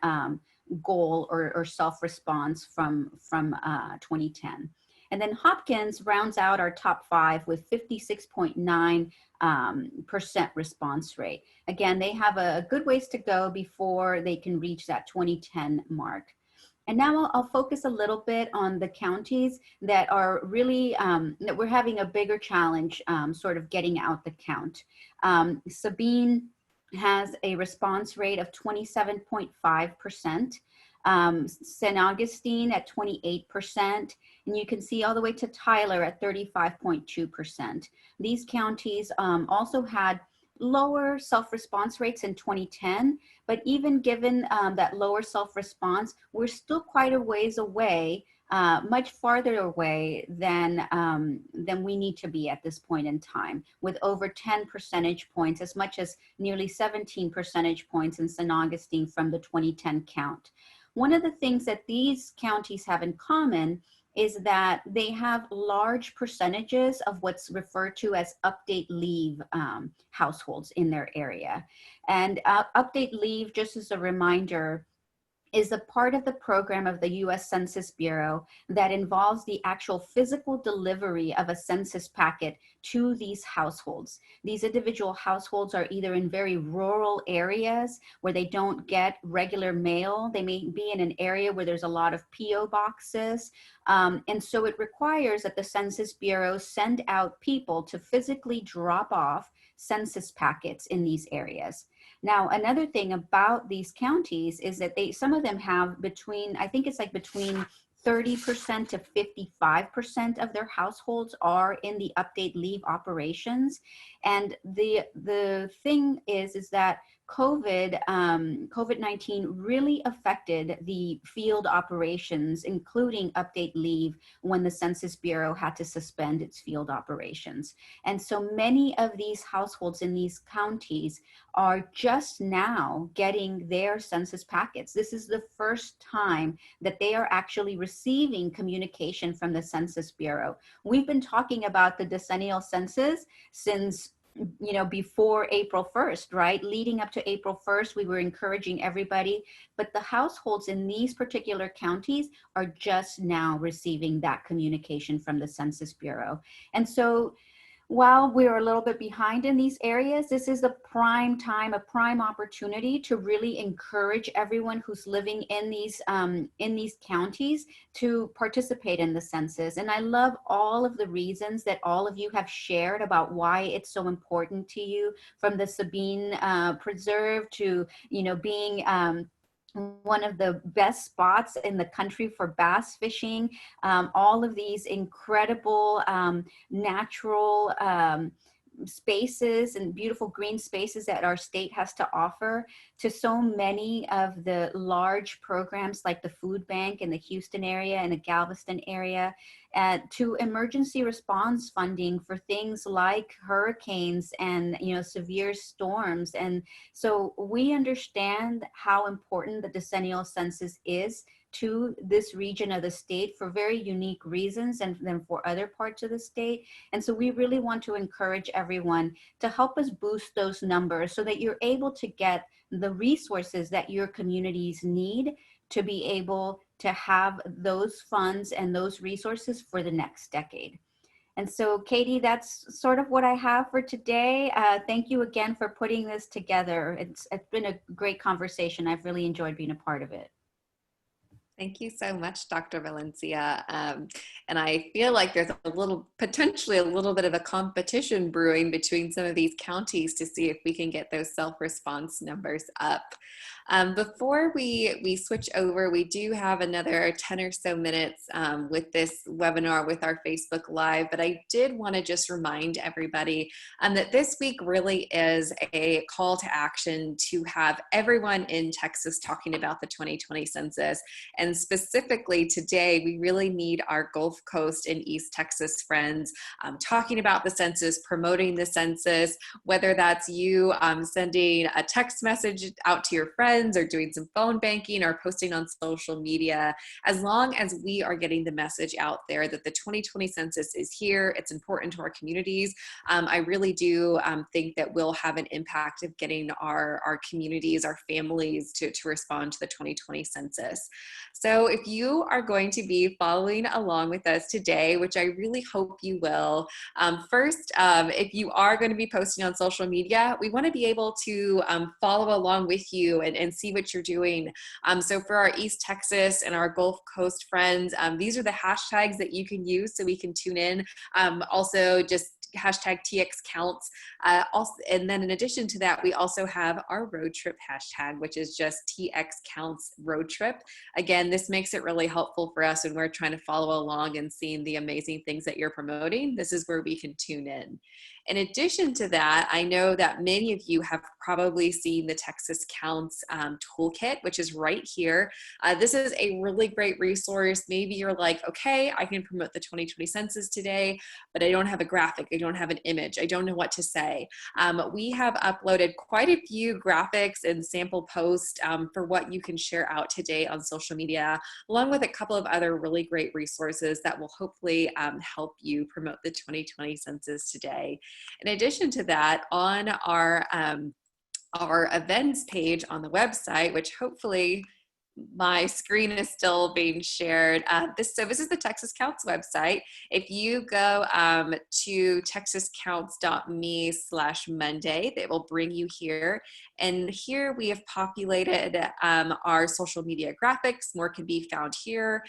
goal or self-response from 2010. And then Hopkins rounds out our top 5 with 56.9% response rate. Again, they have a good ways to go before they can reach that 2010 mark. And now I'll focus a little bit on the counties that are really, that we're having a bigger challenge sort of getting out the count. Sabine has a response rate of 27.5%. St. Augustine at 28%, and you can see all the way to Tyler at 35.2%. These counties also had lower self-response rates in 2010, but even given that lower self-response, we're still quite a ways away, much farther away than we need to be at this point in time, with over 10 percentage points, as much as nearly 17 percentage points in St. Augustine from the 2010 count. One of the things that these counties have in common is that they have large percentages of what's referred to as update leave households in their area. And update leave, just as a reminder, is a part of the program of the U.S. Census Bureau that involves the actual physical delivery of a census packet to these households. These individual households are either in very rural areas where they don't get regular mail. They may be in an area where there's a lot of P.O. boxes. And so it requires that the Census Bureau send out people to physically drop off census packets in these areas. Now, another thing about these counties is that some of them have between, I think it's like between 30% to 55% of their households are in the update leave operations. And the thing is that COVID-19 really affected the field operations, including update leave, when the Census Bureau had to suspend its field operations. And so many of these households in these counties are just now getting their census packets. This is the first time that they are actually receiving communication from the Census Bureau. We've been talking about the decennial census since before April 1st, right? Leading up to April 1st, we were encouraging everybody, but the households in these particular counties are just now receiving that communication from the Census Bureau. And so while we're a little bit behind in these areas, this is a prime time, a prime opportunity to really encourage everyone who's living in these counties to participate in the census. And I love all of the reasons that all of you have shared about why it's so important to you, from the Sabine Preserve to, being one of the best spots in the country for bass fishing, all of these incredible natural spaces and beautiful green spaces that our state has to offer, to so many of the large programs like the food bank in the Houston area and the Galveston area, to emergency response funding for things like hurricanes and, you know, severe storms. And so we understand how important the decennial census is to this region of the state for very unique reasons, and then for other parts of the state. And so we really want to encourage everyone to help us boost those numbers so that you're able to get the resources that your communities need to be able to have those funds and those resources for the next decade. And so, Katie, that's sort of what I have for today. Thank you again for putting this together. It's been a great conversation. I've really enjoyed being a part of it. Thank you so much, Dr. Valencia. And I feel like there's potentially a little bit of a competition brewing between some of these counties to see if we can get those self-response numbers up. Before we switch over, we do have another 10 or so minutes with this webinar with our Facebook Live, but I did want to just remind everybody that this week really is a call to action to have everyone in Texas talking about the 2020 census. And specifically today, we really need our Gulf Coast and East Texas friends talking about the census, promoting the census, whether that's you sending a text message out to your friends or doing some phone banking or posting on social media. As long as we are getting the message out there that the 2020 census is here, it's important to our communities, I really do think that we'll have an impact of getting our communities, our families to respond to the 2020 census. So if you are going to be following along with us today, which I really hope you will, first, if you are going to be posting on social media, we want to be able to follow along with you and see what you're doing. So for our East Texas and our Gulf Coast friends, these are the hashtags that you can use so we can tune in. Also, just hashtag TX counts. And then in addition to that, we also have our road trip hashtag, which is just TX counts road trip. Again, this makes it really helpful for us when we're trying to follow along and seeing the amazing things that you're promoting. This is where we can tune in. In addition to that, I know that many of you have probably seen the Texas Counts toolkit, which is right here. This is a really great resource. Maybe you're like, okay, I can promote the 2020 census today, but I don't have a graphic, I don't have an image, I don't know what to say. We have uploaded quite a few graphics and sample posts for what you can share out today on social media, along with a couple of other really great resources that will hopefully help you promote the 2020 census today. In addition to that, on our events page on the website, which hopefully my screen is still being shared. This is the Texas Counts website. If you go to texascounts.me/Monday, it will bring you here. And here we have populated our social media graphics. More can be found here.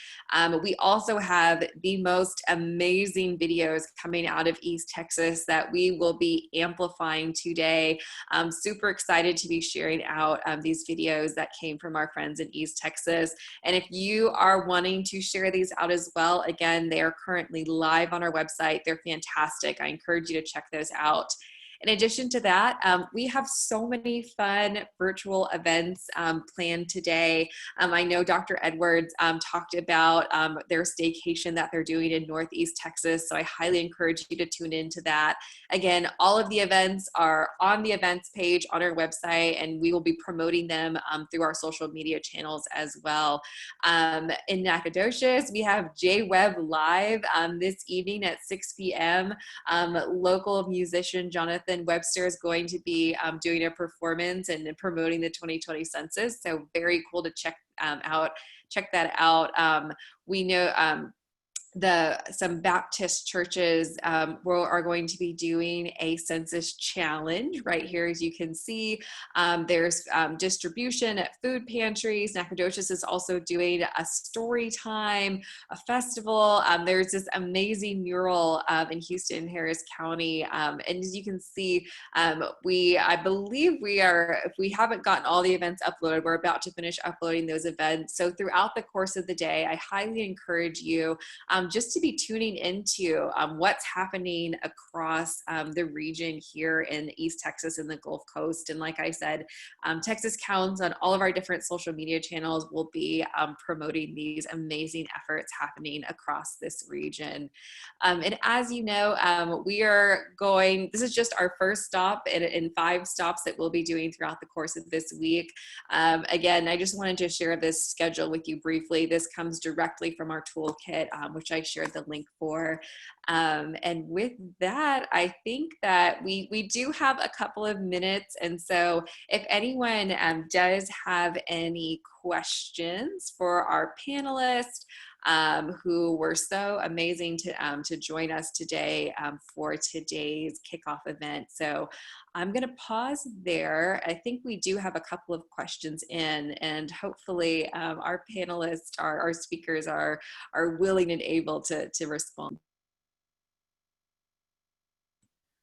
We also have the most amazing videos coming out of East Texas that we will be amplifying today. I'm super excited to be sharing out these videos that came from our friends in East Texas. And if you are wanting to share these out as well, again, they are currently live on our website. They're fantastic. I encourage you to check those out. In addition to that, we have so many fun virtual events planned today. I know Dr. Edwards talked about their staycation that they're doing in Northeast Texas, so I highly encourage you to tune into that. Again, all of the events are on the events page on our website, and we will be promoting them through our social media channels as well. In Nacogdoches, we have J-Web Live this evening at 6 p.m. Local musician Jonathan Webster is going to be doing a performance and promoting the 2020 census. So very cool to check that out. We know some Baptist churches are going to be doing a census challenge right here. As you can see, there's distribution at food pantries. Nacogdoches is also doing a story time, a festival. There's this amazing mural in Houston, Harris County. And as you can see, I believe if we haven't gotten all the events uploaded, we're about to finish uploading those events. So throughout the course of the day, I highly encourage you just to be tuning into what's happening across the region here in East Texas and the Gulf Coast. And like I said, Texas Counts on all of our different social media channels will be promoting these amazing efforts happening across this region. And as you know, we are going, this is just our first stop in 5 stops that we'll be doing throughout the course of this week. Again, I just wanted to share this schedule with you briefly. This comes directly from our toolkit, which I shared the link for. And with that, I think that we do have a couple of minutes. And so if anyone does have any questions for our panelists, who were so amazing to join us today for today's kickoff event. So I'm going to pause there. I think we do have a couple of questions in, and hopefully our panelists, our speakers are willing and able to respond.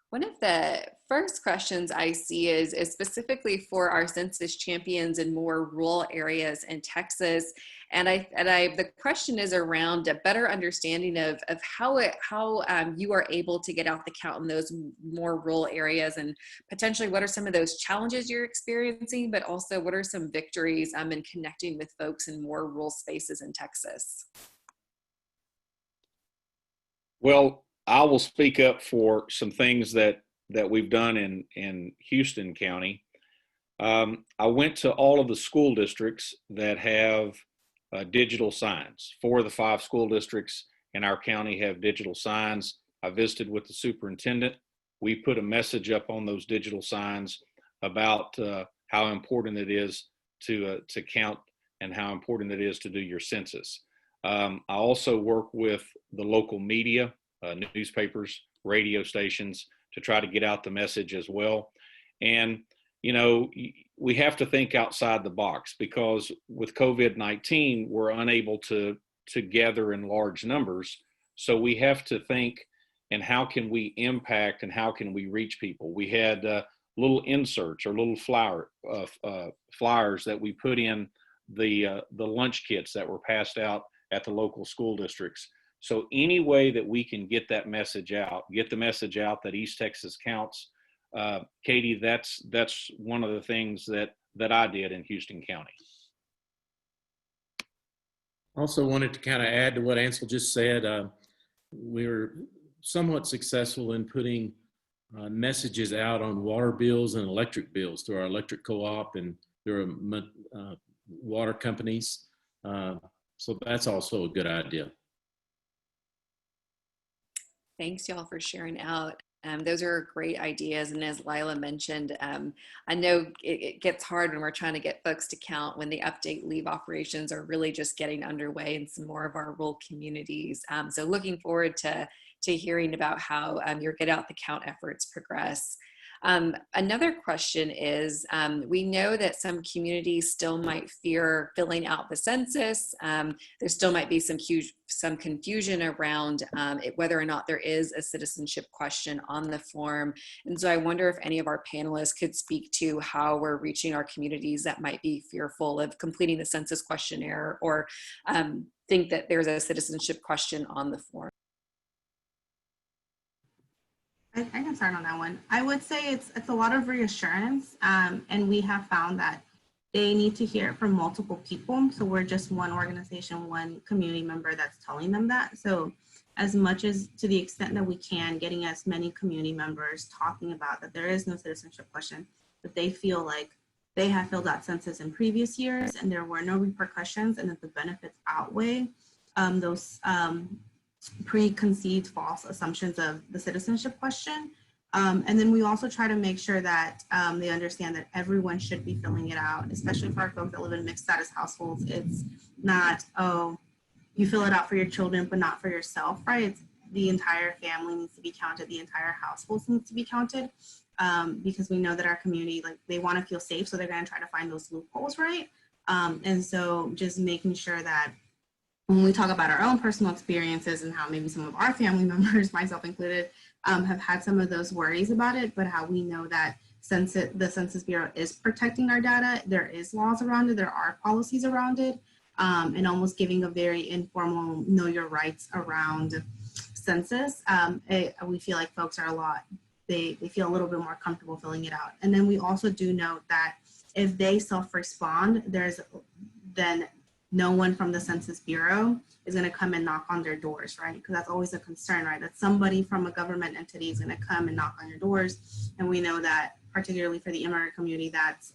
One of the first questions I see is specifically for our census champions in more rural areas in Texas. And the question is around a better understanding of how you are able to get out the count in those more rural areas, and potentially what are some of those challenges you're experiencing, but also what are some victories in connecting with folks in more rural spaces in Texas? Well, I will speak up for some things that we've done in Houston County. I went to all of the school districts that have digital signs. 4 of the 5 school districts in our county have digital signs. I visited with the superintendent. We put a message up on those digital signs about how important it is to count and how important it is to do your census. I also work with the local media, newspapers, radio stations, to try to get out the message as well. And, you know, we have to think outside the box, because with COVID-19, we're unable to gather in large numbers. So we have to think, and how can we impact and how can we reach people? We had little inserts or little flyers that we put in the lunch kits that were passed out at the local school districts. So any way that we can get that message out, get the message out that East Texas counts, Katie, that's one of the things that I did in Houston County. Also wanted to kind of add to what Ansel just said. We were somewhat successful in putting messages out on water bills and electric bills through our electric co-op and through water companies. So that's also a good idea. Thanks y'all for sharing out. Those are great ideas. And as Lila mentioned, I know it gets hard when we're trying to get folks to count when the update leave operations are really just getting underway in some more of our rural communities. So looking forward to hearing about how your Get Out the Count efforts progress. Another question is, we know that some communities still might fear filling out the census. There still might be some confusion around whether or not there is a citizenship question on the form. And so I wonder if any of our panelists could speak to how we're reaching our communities that might be fearful of completing the census questionnaire or think that there's a citizenship question on the form. I can start on that one. I would say it's a lot of reassurance, and we have found that they need to hear it from multiple people. So we're just one organization, one community member that's telling them that. So as much as to the extent that we can, getting as many community members talking about that there is no citizenship question, that they feel like they have filled out census in previous years and there were no repercussions, and that the benefits outweigh those preconceived false assumptions of the citizenship question. And then we also try to make sure that they understand that everyone should be filling it out, especially for our folks that live in mixed status households. It's not, oh, you fill it out for your children, but not for yourself, right? It's the entire family needs to be counted, the entire household needs to be counted, because we know that our community, like, they want to feel safe, so they're going to try to find those loopholes, right? And so just making sure that when we talk about our own personal experiences and how maybe some of our family members, myself included, have had some of those worries about it, but how we know that the Census Bureau is protecting our data, there is laws around it, there are policies around it, and almost giving a very informal know your rights around census. We feel like folks are they feel a little bit more comfortable filling it out. And then we also do note that if they self-respond, then no one from the Census Bureau is going to come and knock on their doors, right? Because that's always a concern, right? That somebody from a government entity is going to come and knock on your doors. And we know that, particularly for the immigrant community, that's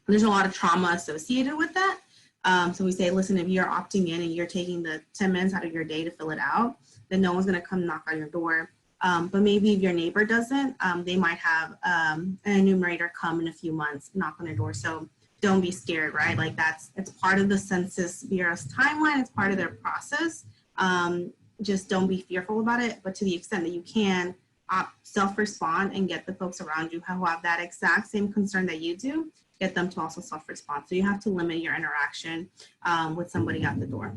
there's a lot of trauma associated with that. So we say, listen, if you're opting in and you're taking the 10 minutes out of your day to fill it out, then no one's going to come knock on your door. But maybe if your neighbor doesn't, they might have an enumerator come in a few months, knock on their door. So don't be scared, right? Like it's part of the Census Bureau's timeline. It's part of their process. Just don't be fearful about it. But to the extent that you can, self-respond and get the folks around you who have that exact same concern that you do, get them to also self-respond. So you have to limit your interaction with somebody at the door.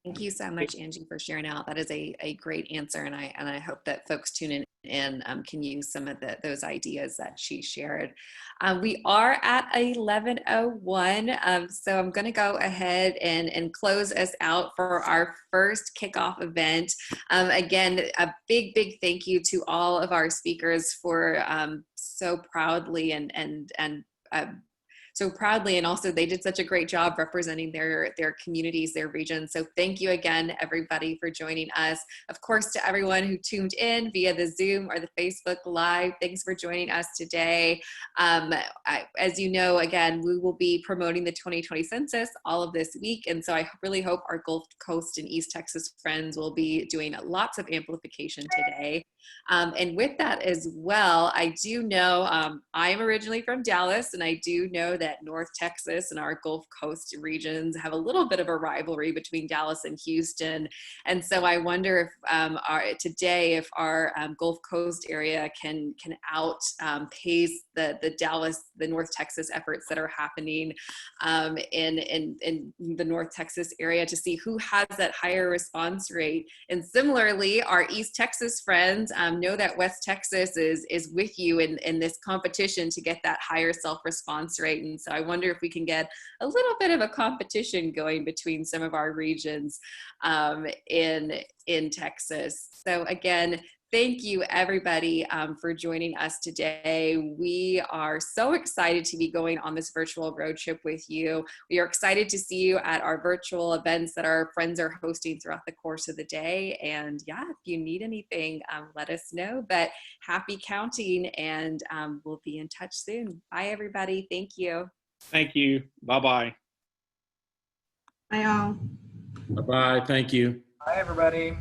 Thank you so much, Angie, for sharing out. That is a great answer, and I hope that folks tune in and can use some of those ideas that she shared. We are at 11:01, so I'm going to go ahead and close us out for our first kickoff event. Again, a big thank you to all of our speakers for so proudly and also they did such a great job representing their communities, their regions. So thank you again, everybody, for joining us. Of course, to everyone who tuned in via the Zoom or the Facebook Live, thanks for joining us today. As you know, again, we will be promoting the 2020 census all of this week. And so I really hope our Gulf Coast and East Texas friends will be doing lots of amplification today. And with that as well, I do know I am originally from Dallas, and I do know that North Texas and our Gulf Coast regions have a little bit of a rivalry between Dallas and Houston. And so I wonder if our Gulf Coast area can outpace the North Texas efforts that are happening in the North Texas area, to see who has that higher response rate. And similarly, our East Texas friends know that West Texas is with you in this competition to get that higher self-response rate. And so I wonder if we can get a little bit of a competition going between some of our regions in Texas. So again, thank you, everybody, for joining us today. We are so excited to be going on this virtual road trip with you. We are excited to see you at our virtual events that our friends are hosting throughout the course of the day. And yeah, if you need anything, let us know. But happy counting, and we'll be in touch soon. Bye, everybody. Thank you. Thank you. Bye-bye. Bye, all. Bye-bye. Thank you. Bye, everybody.